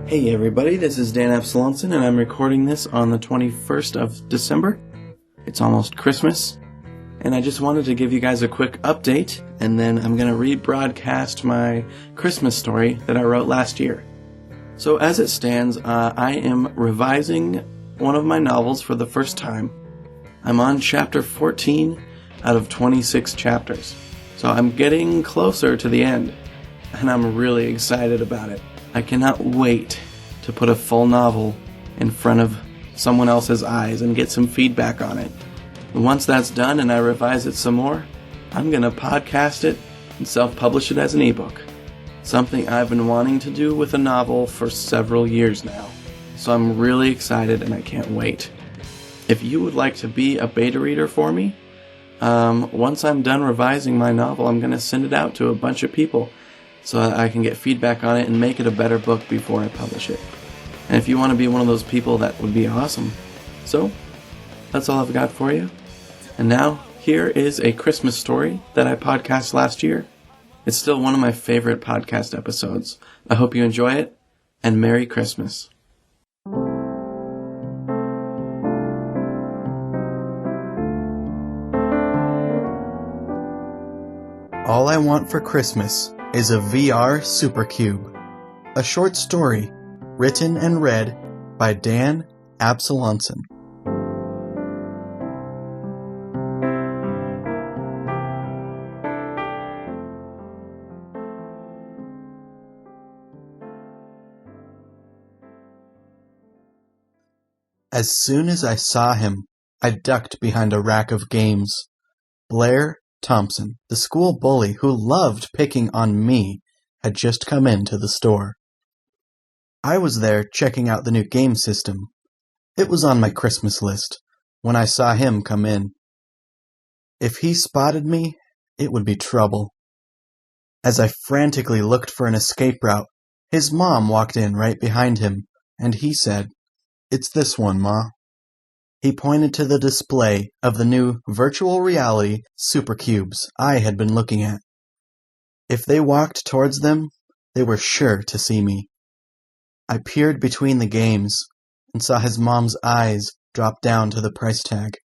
Hey everybody, this is Dan Absalonson, and I'm recording this on the 21st of December. It's almost Christmas, and I just wanted to give you guys a quick update, and then I'm going to rebroadcast my Christmas story that I wrote last year. So as it stands, I am revising one of my novels for the first time. I'm on chapter 14 out of 26 chapters, so I'm getting closer to the end, and I'm really excited about it. I cannot wait to put a full novel in front of someone else's eyes and get some feedback on it. And once that's done and I revise it some more, I'm going to podcast it and self-publish it as an ebook. Something I've been wanting to do with a novel for several years now. So I'm really excited and I can't wait. If you would like to be a beta reader for me, once I'm done revising my novel, I'm going to send it out to a bunch of people so that I can get feedback on it and make it a better book before I publish it. And if you want to be one of those people, that would be awesome. So, that's all I've got for you. And now, here is a Christmas story that I podcasted last year. It's still one of my favorite podcast episodes. I hope you enjoy it, and Merry Christmas. All I Want for Christmas is a VR Supercube. A short story written and read by Dan Absalonson. As soon as I saw him, I ducked behind a rack of games. Blair Thompson, the school bully who loved picking on me, had just come into the store. I was there checking out the new game system. It was on my Christmas list when I saw him come in. If he spotted me, it would be trouble. As I frantically looked for an escape route, his mom walked in right behind him, and he said, "It's this one, Ma." He pointed to the display of the new virtual reality supercubes I had been looking at. If they walked towards them, they were sure to see me. I peered between the games and saw his mom's eyes drop down to the price tag.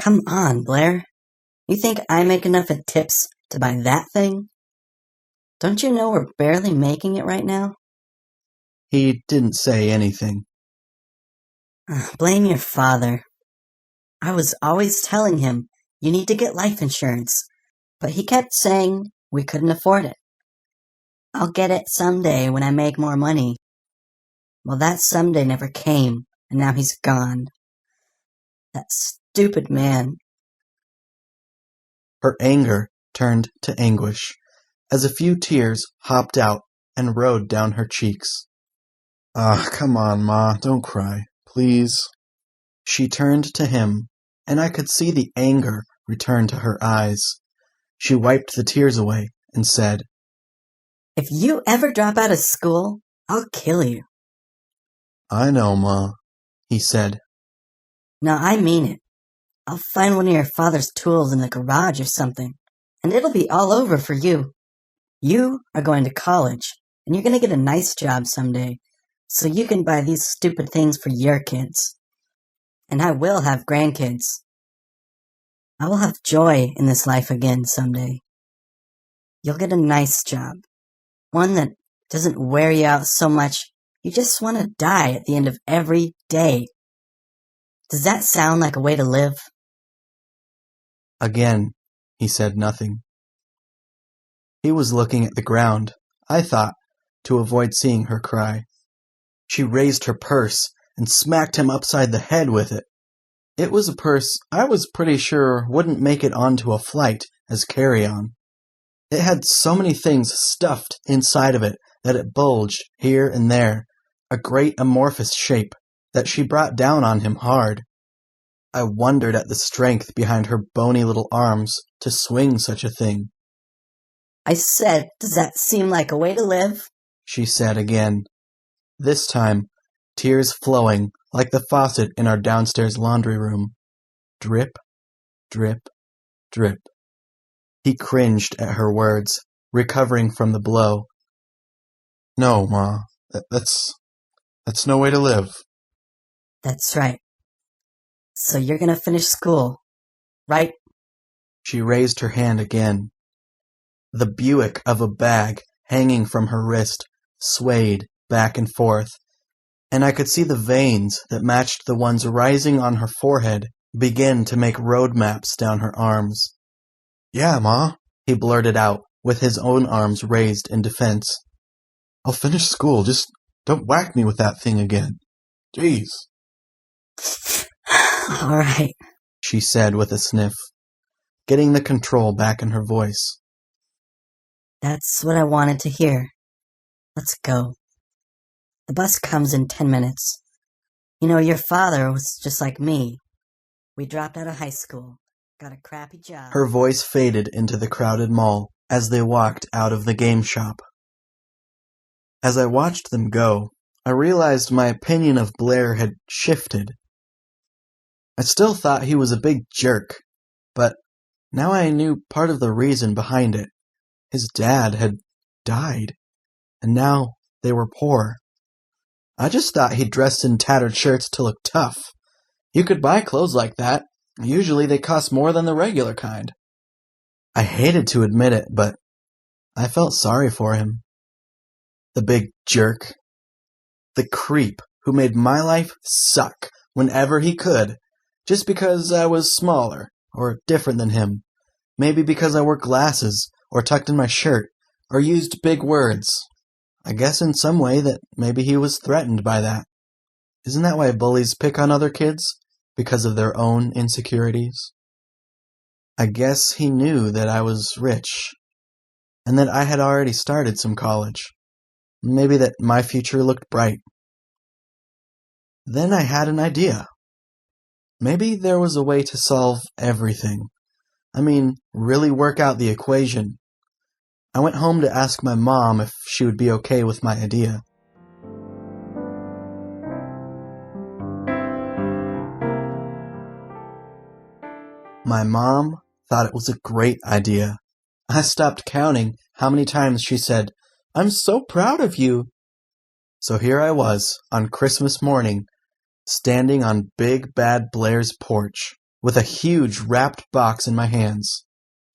Come on, Blair. You think I make enough in tips to buy that thing? Don't you know we're barely making it right now? He didn't say anything. Blame your father. I was always telling him you need to get life insurance, but he kept saying we couldn't afford it. I'll get it someday when I make more money. Well, that someday never came, and now he's gone. That stupid man. Her anger turned to anguish as a few tears hopped out and rode down her cheeks. Come on, Ma, don't cry, please. She turned to him, and I could see the anger return to her eyes. She wiped the tears away and said, If you ever drop out of school, I'll kill you. I know, Ma, he said. No, I mean it. I'll find one of your father's tools in the garage or something, and it'll be all over for you. You are going to college, and you're going to get a nice job someday, so you can buy these stupid things for your kids. And I will have grandkids. I will have joy in this life again someday. You'll get a nice job. One that doesn't wear you out so much you just want to die at the end of every day. Does that sound like a way to live? Again, he said nothing. He was looking at the ground, I thought, to avoid seeing her cry. She raised her purse and smacked him upside the head with it. It was a purse I was pretty sure wouldn't make it onto a flight as carry-on. It had so many things stuffed inside of it that it bulged here and there, a great amorphous shape that she brought down on him hard. I wondered at the strength behind her bony little arms to swing such a thing. I said, does that seem like a way to live? She said again. This time, tears flowing like the faucet in our downstairs laundry room. Drip, drip, drip. He cringed at her words, recovering from the blow. No, Ma, That's no way to live. That's right. So you're gonna finish school, right? She raised her hand again. The Buick of a bag hanging from her wrist swayed back and forth, and I could see the veins that matched the ones rising on her forehead begin to make road maps down her arms. Yeah, Ma, he blurted out, with his own arms raised in defense. I'll finish school, just don't whack me with that thing again. Jeez. All right. She said with a sniff, getting the control back in her voice. That's what I wanted to hear. Let's go. The bus comes in 10 minutes. You know, your father was just like me. We dropped out of high school, got a crappy job. Her voice faded into the crowded mall as they walked out of the game shop. As I watched them go, I realized my opinion of Blair had shifted. I still thought he was a big jerk, but now I knew part of the reason behind it. His dad had died, and now they were poor. I just thought he dressed in tattered shirts to look tough. You could buy clothes like that. Usually they cost more than the regular kind. I hated to admit it, but I felt sorry for him. The big jerk. The creep who made my life suck whenever he could, just because I was smaller or different than him. Maybe because I wore glasses or tucked in my shirt or used big words. I guess in some way that maybe he was threatened by that. Isn't that why bullies pick on other kids? Because of their own insecurities? I guess he knew that I was rich, and that I had already started some college. Maybe that my future looked bright. Then I had an idea. Maybe there was a way to solve everything. I mean, really work out the equation. I went home to ask my mom if she would be okay with my idea. My mom thought it was a great idea. I stopped counting how many times she said, "I'm so proud of you." So here I was, on Christmas morning, standing on Big Bad Blair's porch, with a huge wrapped box in my hands.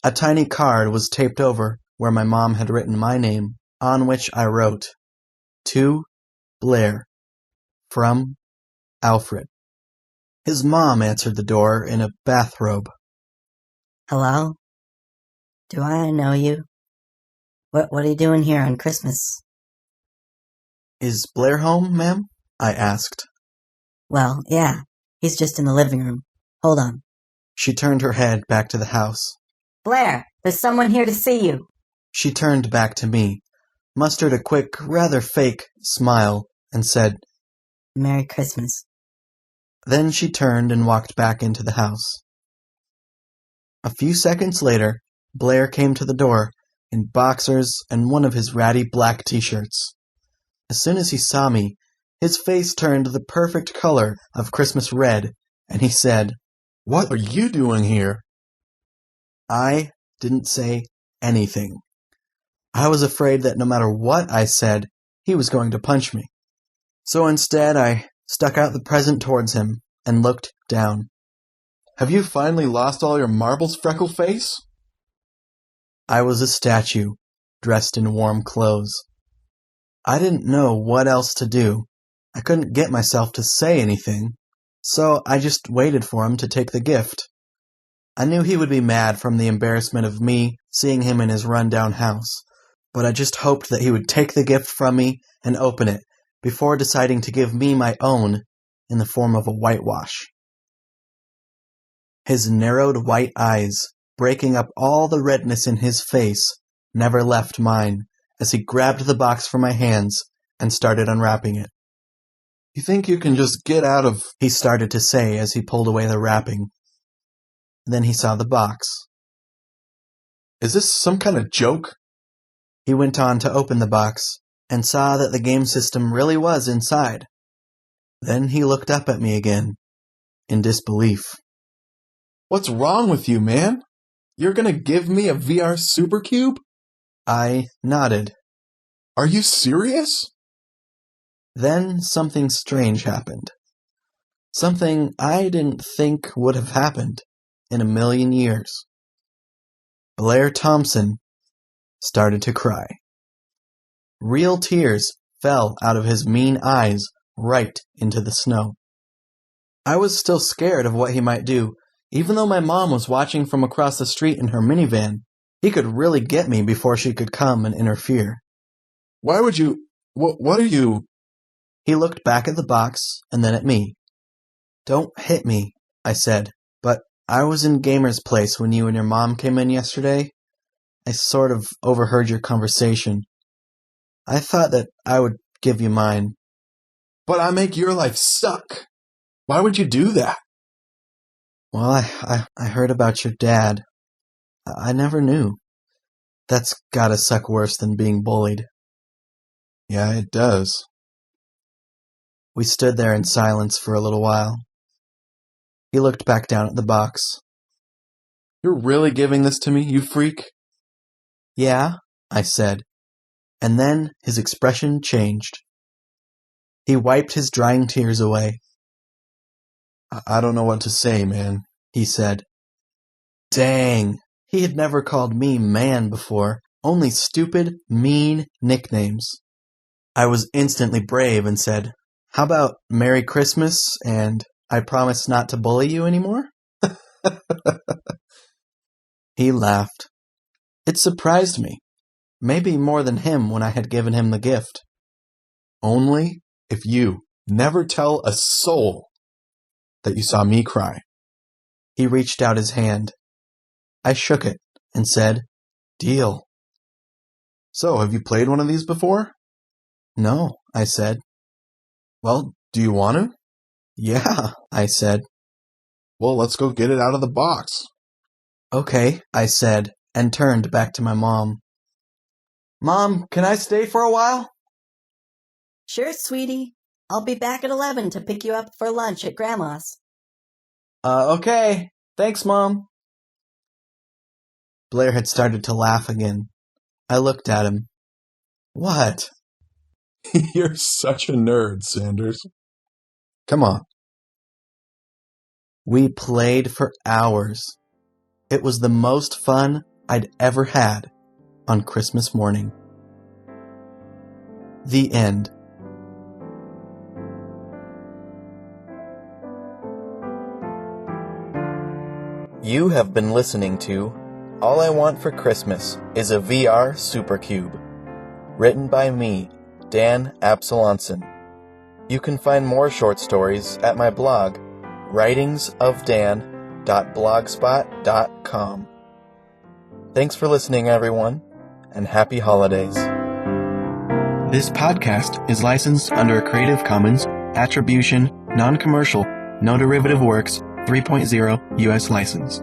A tiny card was taped over where my mom had written my name, on which I wrote, "To Blair, from Alfred." His mom answered the door in a bathrobe. Hello? Do I know you? What are you doing here on Christmas? Is Blair home, ma'am? I asked. Well, yeah. He's just in the living room. Hold on. She turned her head back to the house. Blair, there's someone here to see you. She turned back to me, mustered a quick, rather fake smile, and said, Merry Christmas. Then she turned and walked back into the house. A few seconds later, Blair came to the door in boxers and one of his ratty black t-shirts. As soon as he saw me, his face turned the perfect color of Christmas red, and he said, "What are you doing here?" I didn't say anything. I was afraid that no matter what I said, he was going to punch me. So instead, I stuck out the present towards him and looked down. "Have you finally lost all your marbles, Freckleface?" I was a statue, dressed in warm clothes. I didn't know what else to do. I couldn't get myself to say anything, so I just waited for him to take the gift. I knew he would be mad from the embarrassment of me seeing him in his rundown house, but I just hoped that he would take the gift from me and open it before deciding to give me my own in the form of a whitewash. His narrowed white eyes, breaking up all the redness in his face, never left mine as he grabbed the box from my hands and started unwrapping it. "You think you can just get out of—" he started to say as he pulled away the wrapping. Then he saw the box. "Is this some kind of joke?" He went on to open the box and saw that the game system really was inside. Then he looked up at me again, in disbelief. "What's wrong with you, man? You're gonna give me a VR Supercube?" I nodded. "Are you serious?" Then something strange happened. Something I didn't think would have happened in a million years. Blair Thompson started to cry. Real tears fell out of his mean eyes right into the snow. I was still scared of what he might do. Even though my mom was watching from across the street in her minivan, he could really get me before she could come and interfere. Why would you... What are you... He looked back at the box and then at me. Don't hit me, I said, but I was in Gamer's place when you and your mom came in yesterday. I sort of overheard your conversation. I thought that I would give you mine. But I make your life suck. Why would you do that? Well, I heard about your dad. I never knew. That's gotta suck worse than being bullied. Yeah, it does. We stood there in silence for a little while. He looked back down at the box. You're really giving this to me, you freak? Yeah, I said. And then his expression changed. He wiped his drying tears away. I don't know what to say, man, he said. Dang, he had never called me man before, only stupid, mean nicknames. I was instantly brave and said, how about Merry Christmas and I promise not to bully you anymore? He laughed. It surprised me, maybe more than him when I had given him the gift. Only if you never tell a soul that you saw me cry. He reached out his hand. I shook it and said, deal. So, have you played one of these before? No, I said. Well, do you want to? Yeah, I said. Well, let's go get it out of the box. Okay, I said, and turned back to my mom. Mom, can I stay for a while? Sure, sweetie. I'll be back at 11 to pick you up for lunch at Grandma's. Okay. Thanks, Mom. Blair had started to laugh again. I looked at him. What? You're such a nerd, Sanders. Come on. We played for hours. It was the most fun I'd ever had on Christmas morning. The end. You have been listening to All I Want for Christmas is a VR Supercube, written by me, Dan Absalonson. You can find more short stories at my blog, writingsofdan.blogspot.com. Thanks for listening, everyone, and happy holidays. This podcast is licensed under a Creative Commons Attribution, Non-Commercial, No Derivative Works 3.0 U.S. license.